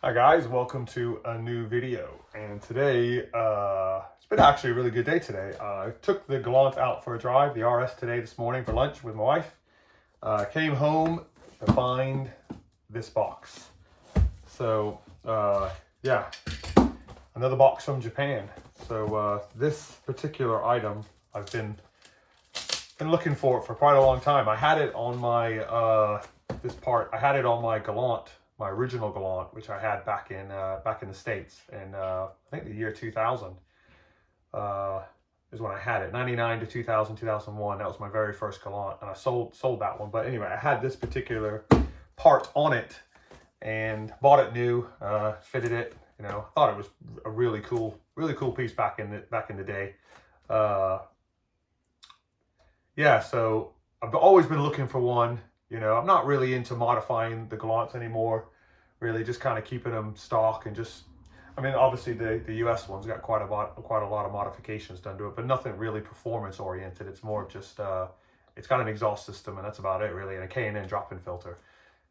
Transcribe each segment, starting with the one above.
Hi guys, welcome to a new video. And today, it's been actually a really good day today. I took the Galant out for a drive, the RS today this morning for lunch with my wife. Came home to find this box. So, yeah, another box from Japan. So this particular item, I've been looking for it for quite a long time. I had it on my, I had it on my Galant, my original Galant, which I had back in the States, and I think the year 2000 is when I had it. 99 to 2000, 2001. That was my very first Galant, and I sold that one. But anyway, I had this particular part on it, and bought it new, fitted it. You know, thought it was a really cool piece back in the day. Yeah, so I've always been looking for one. You know, I'm not really into modifying the Galants anymore, really just kind of keeping them stock and just, I mean, obviously the US one's got quite a lot of modifications done to it, but nothing really performance oriented. It's more of just, it's got an exhaust system and that's about it really, and a K&N drop-in filter.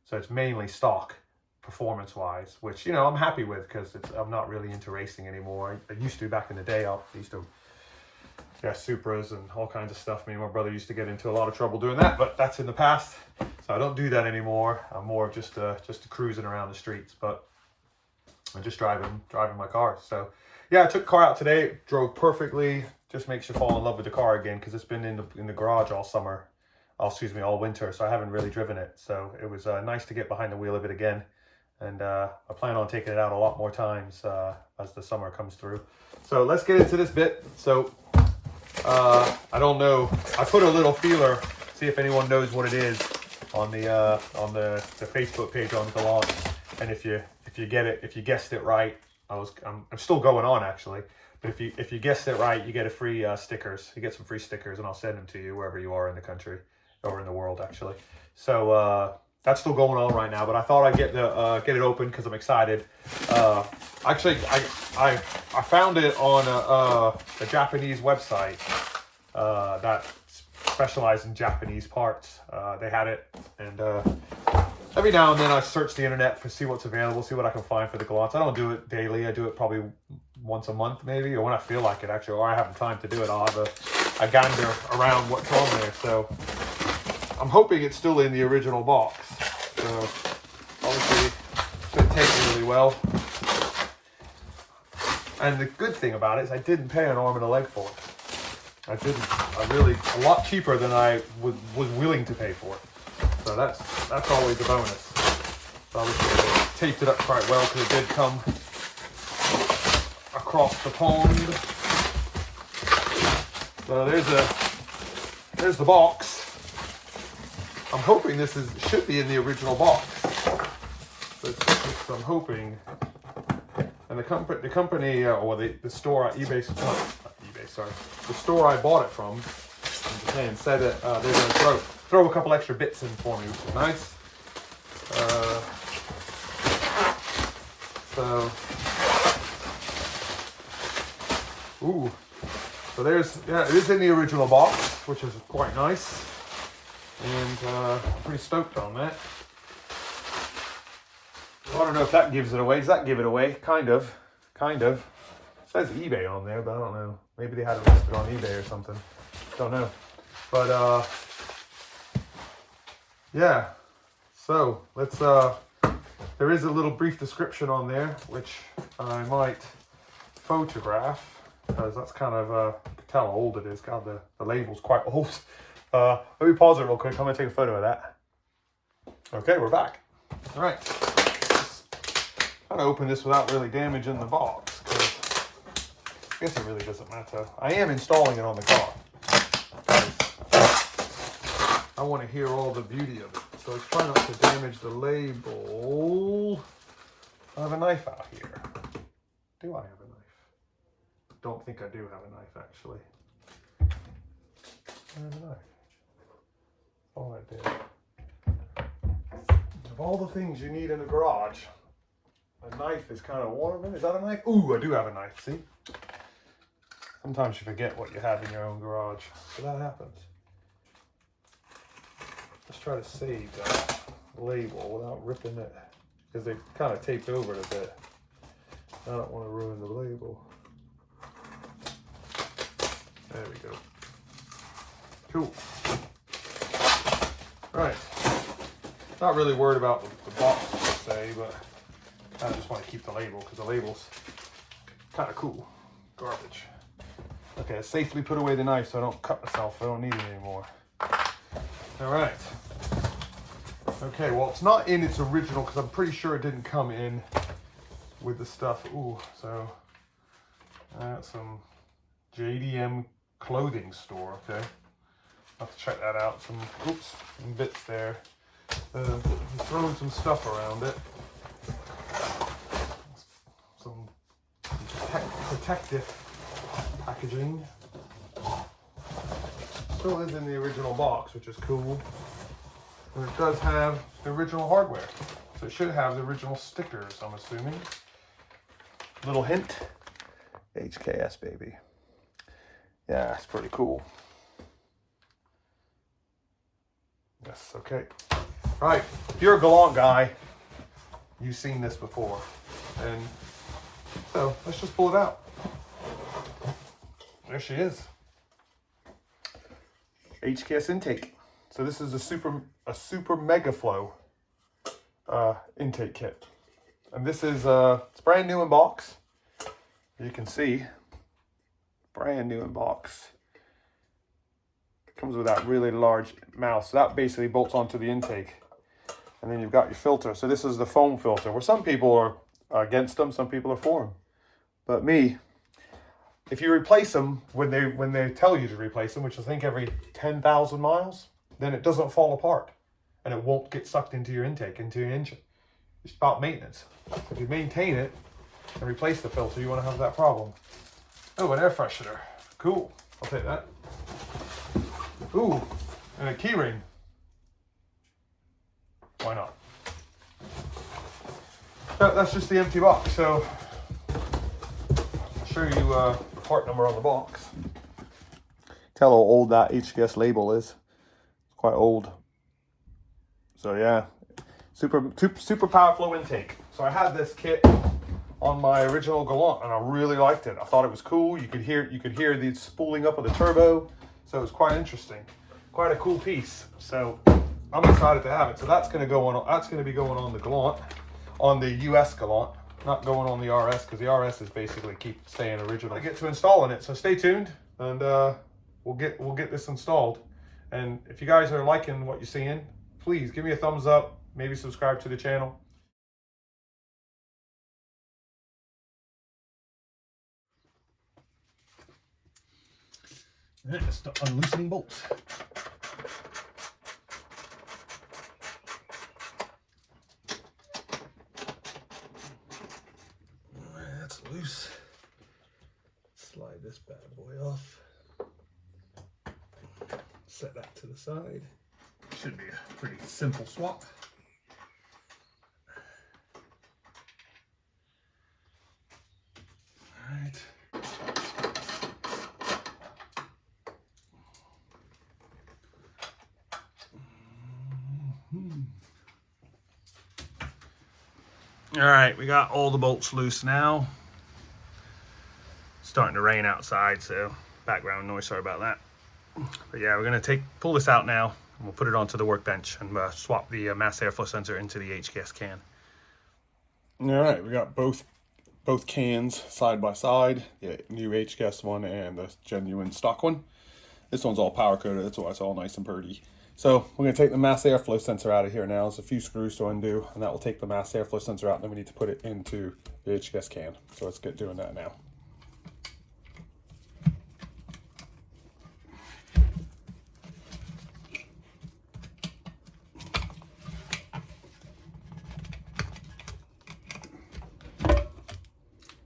So it's mainly stock performance wise, which, you know, I'm happy with because I'm not really into racing anymore. I used to back in the day. I used to, yeah, Supras and all kinds of stuff. Me and my brother used to get into a lot of trouble doing that, but that's in the past. So I don't do that anymore. I'm more of just cruising around the streets, but I'm just driving my car. So yeah, I took the car out today, drove perfectly. Just makes you fall in love with the car again because it's been in the garage all summer. Oh, excuse me, all winter. So I haven't really driven it. So it was nice to get behind the wheel of it again. And I plan on taking it out a lot more times as the summer comes through. So let's get into this bit. So I don't know. I put a little feeler, see if anyone knows what it is, on the Facebook page on Galant. And if you get it, if you guessed it right, I'm still going on actually. But if you guessed it right, you get a free stickers. You get some free stickers, and I'll send them to you wherever you are in the country or in the world actually. So that's still going on right now. But I thought I'd get it open because I'm excited. Actually, I found it on a Japanese website that specializes in Japanese parts. They had it, and every now and then I search the internet to see what's available, see what I can find for the Galants. I don't do it daily. I do it probably once a month maybe, or when I feel like it actually, or I have time to do it. I'll have a gander around what's on there. So I'm hoping it's still in the original box. So obviously it's going to take really well. And the good thing about it is I didn't pay an arm and a leg for it. A lot cheaper than I was willing to pay for it. So that's always a bonus. So obviously I taped it up quite well because it did come across the pond. So there's the box. I'm hoping this should be in the original box. So I'm hoping. And the company, or the store at eBay, the store I bought it from in Japan said that they're going to throw a couple extra bits in for me, which is nice. It is in the original box, which is quite nice, and I'm pretty stoked on that. I don't know if that gives it away. Does that give it away? Kind of. It says eBay on there, but I don't know. Maybe they had it listed on eBay or something. Don't know. But, yeah. So, let's, there is a little brief description on there, which I might photograph, because that's kind of, you can tell how old it is. God, the label's quite old. Let me pause it real quick. I'm going to take a photo of that. Okay, we're back. All right. Trying to open this without really damaging the box, because I guess it really doesn't matter. I am installing it on the car. I want to hear all the beauty of it, so let's try not to damage the label. I have a knife out here. Do I have a knife? Don't think I do have a knife, actually. I have a knife. All I did. Of all the things you need in a garage, a knife is kind of one of them. Is that a knife? Ooh, I do have a knife, see? Sometimes you forget what you have in your own garage, so that happens. Let's try to save that label without ripping it. because they kind of taped over it a bit. I don't want to ruin the label. There we go. Cool. Right. Not really worried about the box per se, but I just want to keep the label because the label's kind of cool. Garbage. Okay, safely put away the knife so I don't cut myself. I don't need it anymore. All right. Okay, well, it's not in its original because I'm pretty sure it didn't come in with the stuff. Ooh, so some JDM clothing store. Okay, I'll have to check that out. Some bits there. Throwing some stuff around it. Some protective packaging. Still is in the original box, which is cool. And it does have the original hardware. So it should have the original stickers, I'm assuming. Little hint. HKS, baby. Yeah, it's pretty cool. Yes, okay. All right, if you're a Galant guy, you've seen this before. And so let's just pull it out. There she is. HKS intake. So this is a super mega flow intake kit. And this is it's brand new in box. You can see, brand new in box. It comes with that really large mouth. So that basically bolts onto the intake. And then you've got your filter. So this is the foam filter, where some people are against them, some people are for them. But me, if you replace them when they tell you to replace them, which I think every 10,000 miles, then it doesn't fall apart and it won't get sucked into your intake, into your engine. It's about maintenance. So if you maintain it and replace the filter, you want to have that problem. Oh, an air freshener. Cool. I'll take that. Ooh, and a key ring. Why not? That's just the empty box. So I'll show you the part number on the box. Tell how old that HKS label is. It's quite old. So yeah, super power flow intake. So I had this kit on my original Galant and I really liked it. I thought it was cool. You could hear the spooling up of the turbo. So it was quite interesting. Quite a cool piece. So I'm excited to have it. So that's going to go on. That's going to be going on the Galant, on the US Galant, not going on the RS, because the RS is basically keep staying original. I get to installing it, so stay tuned, and we'll get this installed. And if you guys are liking what you're seeing, please give me a thumbs up. Maybe subscribe to the channel. All right, let's start unloosening bolts. That's loose. Slide this bad boy off. Set that to the side. Should be a pretty simple swap. All right. All right, we got all the bolts loose now. It's starting to rain outside, so background noise, sorry about that. But yeah, we're gonna pull this out now, and we'll put it onto the workbench and swap the mass airflow sensor into the HKS can. All right, we got both cans side by side, the new HKS one and the genuine stock one. This one's all power coated, that's why it's all nice and pretty. So we're going to take the mass airflow sensor out of here now. There's a few screws to undo, and that will take the mass airflow sensor out, and then we need to put it into the HKS can. So let's get doing that now.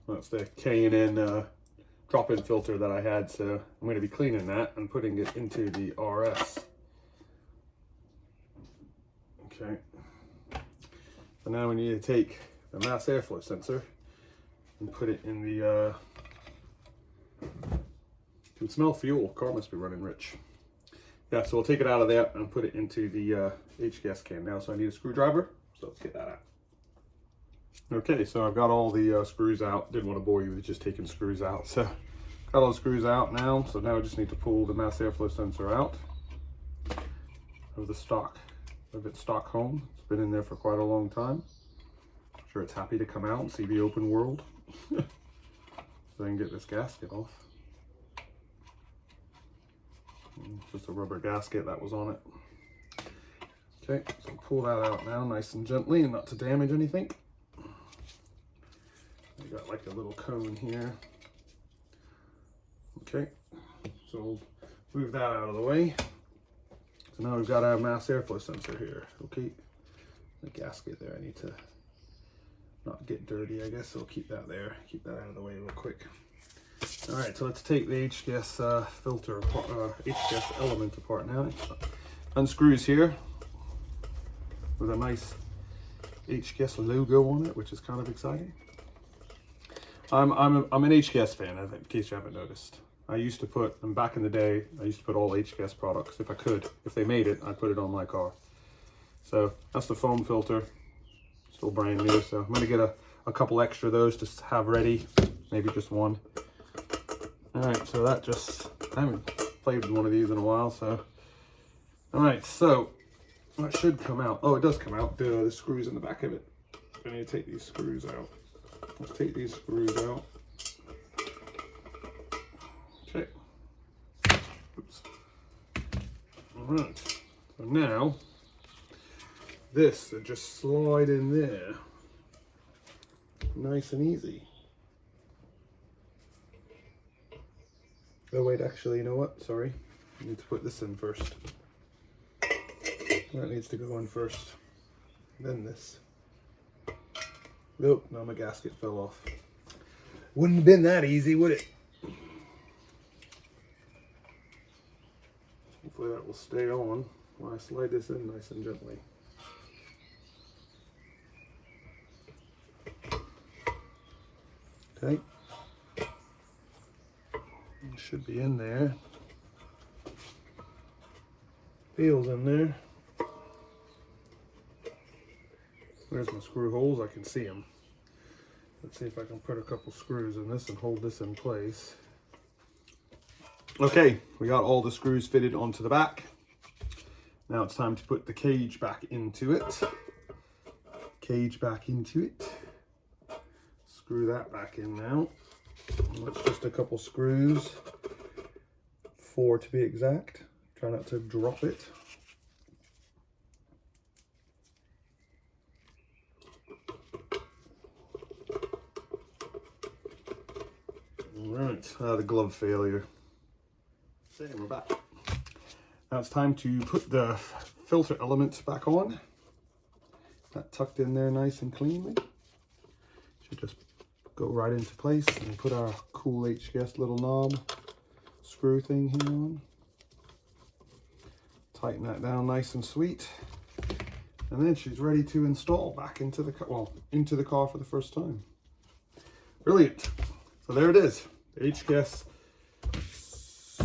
That's the K&N drop-in filter that I had, so I'm going to be cleaning that and putting it into the RS. Okay, so now we need to take the mass airflow sensor and put it in the, can smell fuel, car must be running rich. Yeah, so we'll take it out of there and put it into the HKS can now. So I need a screwdriver, so let's get that out. Okay, so I've got all the screws out. Didn't want to bore you with just taking screws out. So got all the screws out now. So now I just need to pull the mass airflow sensor out of the stock, of its stock home. It's been in there for quite a long time. I'm sure it's happy to come out and see the open world. So I can get this gasket off. Just a rubber gasket that was on it. Okay, so pull that out now nice and gently and not to damage anything. You got like a little cone here. Okay, so we'll move that out of the way. So now we've got our mass airflow sensor here. Okay, the gasket there, I need to not get dirty, I guess, so we'll keep that there. Keep that out of the way real quick. All right, so let's take the HGS filter apart, HGS element apart now. Unscrews here with a nice HGS logo on it, which is kind of exciting. I'm an HGS fan, in case you haven't noticed. I used to put, and back in the day, I used to put all HGS products, if I could. If they made it, I'd put it on my car. So that's the foam filter, still brand new. So I'm gonna get a couple extra of those to have ready, maybe just one. All right, so that just, I haven't played with one of these in a while, so. All right, so that should come out. Oh, it does come out. The screws in the back of it. I need to take these screws out. Let's take these screws out. Okay. Oops. All right. So now, this will just slide in there. Nice and easy. Oh wait, actually, you know what? Sorry. I need to put this in first. That needs to go in first. Then this. Nope, no, my gasket fell off. Wouldn't have been that easy, would it? Hopefully that will stay on while I slide this in nice and gently. Okay. It should be in there. Feels in there. There's my screw holes, I can see them. Let's see if I can put a couple screws in this and hold this in place. Okay, we got all the screws fitted onto the back. Now it's time to put the cage back into it. Cage back into it. Screw that back in now. That's just a couple screws. 4 to be exact. Try not to drop it. Alright, the glove failure. So we're back. Now it's time to put the filter element back on. That tucked in there nice and cleanly. Should just go right into place and put our cool HGS little knob screw thing here on. Tighten that down nice and sweet. And then she's ready to install back into the car, well, into the car for the first time. Brilliant. So there it is, the HGS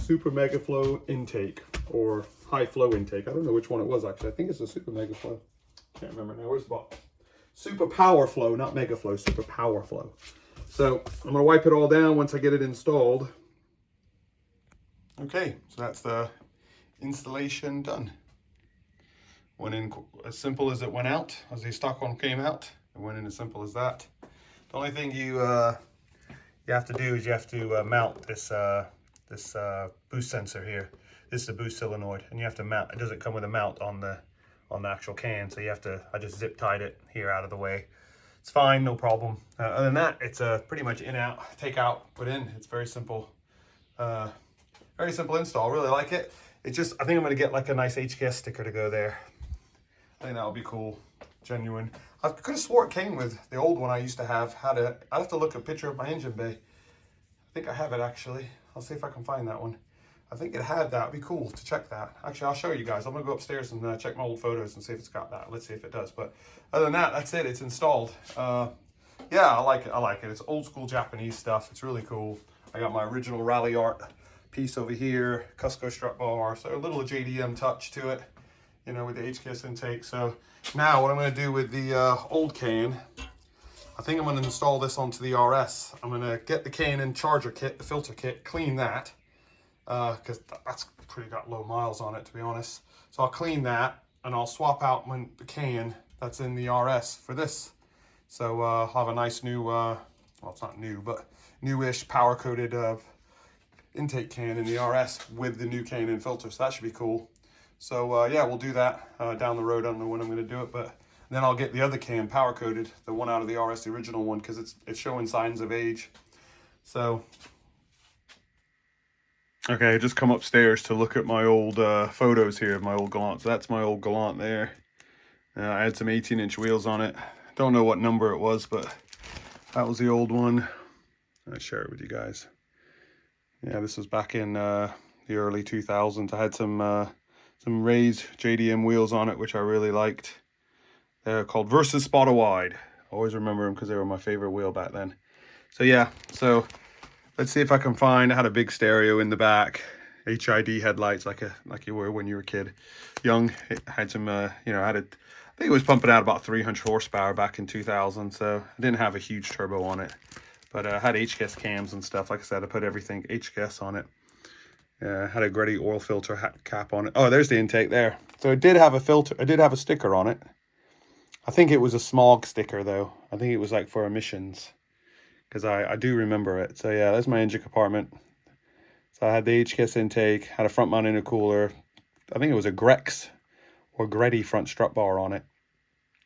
Super Mega Flow intake, or high flow intake. I don't know which one it was actually. I think it's a Super Mega Flow. Can't remember now. Where's the box? Super Power Flow, not Mega Flow, Super Power Flow. So I'm gonna wipe it all down once I get it installed. Okay, so that's the installation done. Went in as simple as it went out, as the stock one came out. It went in as simple as that. The only thing you have to do is you have to mount this boost sensor here. This is a boost solenoid, and you have to mount. It doesn't come with a mount on the actual can, so you have to. I just zip tied it here out of the way. It's fine, no problem. Other than that, it's pretty much in out, take out, put in. It's very simple. Very simple install. Really like it. It's just, I think I'm gonna get like a nice HGS sticker to go there. I think that would be cool. Genuine. I could have swore it came with the old one I used to have. I'd have to look at a picture of my engine bay. I think I have it actually. I'll see if I can find that one. I think it had that. It'd be cool to check that. Actually, I'll show you guys. I'm gonna go upstairs and check my old photos and see if it's got that. Let's see if it does. But other than that, that's it. It's installed. Yeah, I like it. I like it. It's old school Japanese stuff. It's really cool. I got my original Rally Art piece over here, Cusco strut bar. So a little JDM touch to it, you know, with the HGS intake. So now what I'm gonna do with the old can, I think I'm going to install this onto the RS. I'm going to get the K&N charger kit, the filter kit, clean that, because that's pretty got low miles on it, to be honest. So I'll clean that, and I'll swap out the K&N that's in the RS for this. So I'll have a nice new, well, it's not new, but newish power-coated intake can in the RS with the new K&N filter. So that should be cool. So yeah, we'll do that down the road. I don't know when I'm going to do it, but then I'll get the other can power coated, the one out of the RS, the original one, because it's showing signs of age. So okay, I just come upstairs to look at my old photos here of my old Galant. So that's my old Galant there. I had some 18-inch wheels on it. Don't know what number it was, but that was the old one. I'll share it with you guys. Yeah, this was back in the early 2000s. I had some raised JDM wheels on it, which I really liked. They're called Versus Spotter Wide. I always remember them because they were my favorite wheel back then. So yeah, so let's see if I can find. I had a big stereo in the back, HID headlights like you were when you were a kid, young. It had some, you know, I think it was pumping out about 300 horsepower back in 2000. So I didn't have a huge turbo on it, but I had HGS cams and stuff. Like I said, I put everything HGS on it. Had a Gretty oil filter cap on it. Oh, there's the intake there. So it did have a filter. I did have a sticker on it. I think it was a smog sticker though. I think it was like for emissions, because I do remember it. So yeah, that's my engine compartment. So I had the HKS intake, had a front mount intercooler. I think it was a Grex or Gretty front strut bar on it.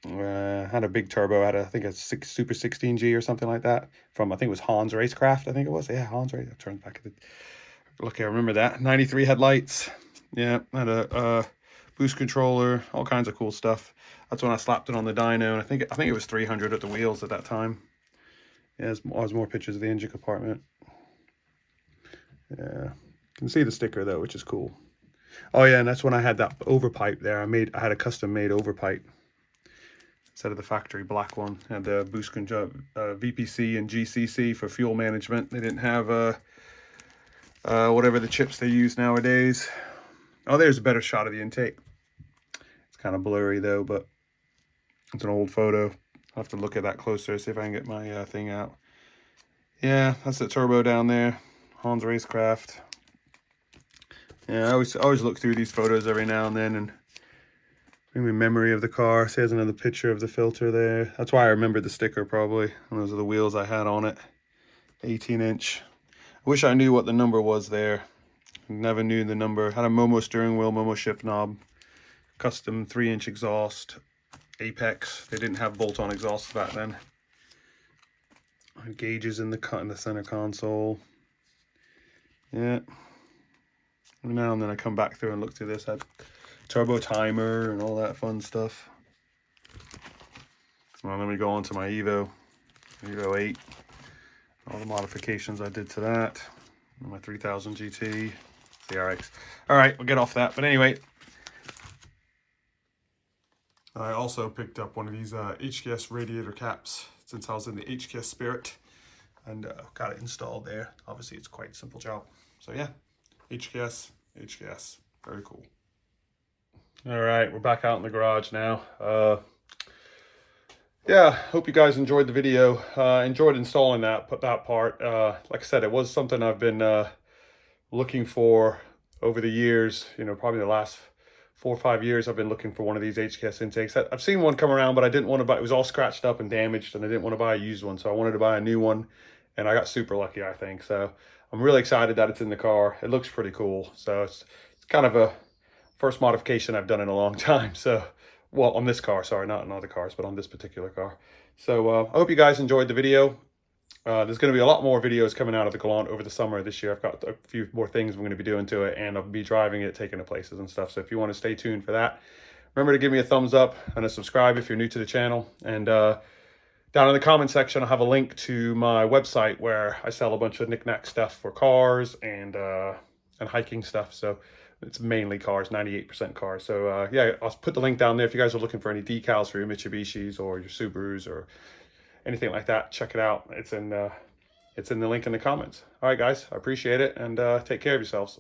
Had a big turbo, had I think a Super 16G or something like that from, I think it was Hans Racecraft. I think it was, yeah, Hans Race. I turned back at the, look, I remember that. 93 headlights. Yeah, had a boost controller, all kinds of cool stuff. That's when I slapped it on the dyno, and I think it was 300 at the wheels at that time. Yeah, there's more pictures of the engine compartment. Yeah, you can see the sticker though, which is cool. Oh yeah, and that's when I had that overpipe there. I had a custom made overpipe instead of the factory black one. I had the boost control, VPC and GCC for fuel management. They didn't have whatever the chips they use nowadays. Oh, there's a better shot of the intake. It's kind of blurry though, but it's an old photo. I'll have to look at that closer, see if I can get my thing out. Yeah, that's the turbo down there. Hans Racecraft. Yeah, I always look through these photos every now and then and bring me memory of the car. See, there's another picture of the filter there. That's why I remember the sticker probably. And those are the wheels I had on it. 18-inch. I wish I knew what the number was there. Never knew the number. Had a Momo steering wheel, Momo shift knob, custom 3-inch exhaust, Apex. They didn't have bolt-on exhausts back then. Gauges in the center console. Yeah. Every now and then I come back through and look through this. I had turbo timer and all that fun stuff. Well, let me go on to my Evo 8. All the modifications I did to that. My 3000 GT, the RX. All right, we'll get off that. But anyway, I also picked up one of these HKS radiator caps since I was in the HKS spirit, and got it installed there. Obviously, it's quite a simple job. So yeah, HKS, very cool. All right, we're back out in the garage now. Yeah, hope you guys enjoyed the video. Enjoyed installing that, put that part. Like I said, it was something I've been looking for over the years. You know, probably the last 4 or 5 years I've been looking for one of these HKS intakes. I've seen one come around, but I didn't want to buy, it was all scratched up and damaged, and I didn't want to buy a used one, so I wanted to buy a new one, and I got super lucky, I think. So I'm really excited that it's in the car. It looks pretty cool. So it's kind of a first modification I've done in a long time. So, well, on this car, sorry, not on other cars, but on this particular car. So I hope you guys enjoyed the video. There's going to be a lot more videos coming out of the Galant over the summer this year. I've got a few more things I'm going to be doing to it, and I'll be driving it, taking it places and stuff. So if you want to stay tuned for that, remember to give me a thumbs up and a subscribe if you're new to the channel. And down in the comment section, I'll have a link to my website where I sell a bunch of knick-knack stuff for cars and hiking stuff. So it's mainly cars, 98% cars. So yeah, I'll put the link down there if you guys are looking for any decals for your Mitsubishis or your Subarus or anything like that. Check it out. It's in the link in the comments. All right, guys, I appreciate it, and take care of yourselves.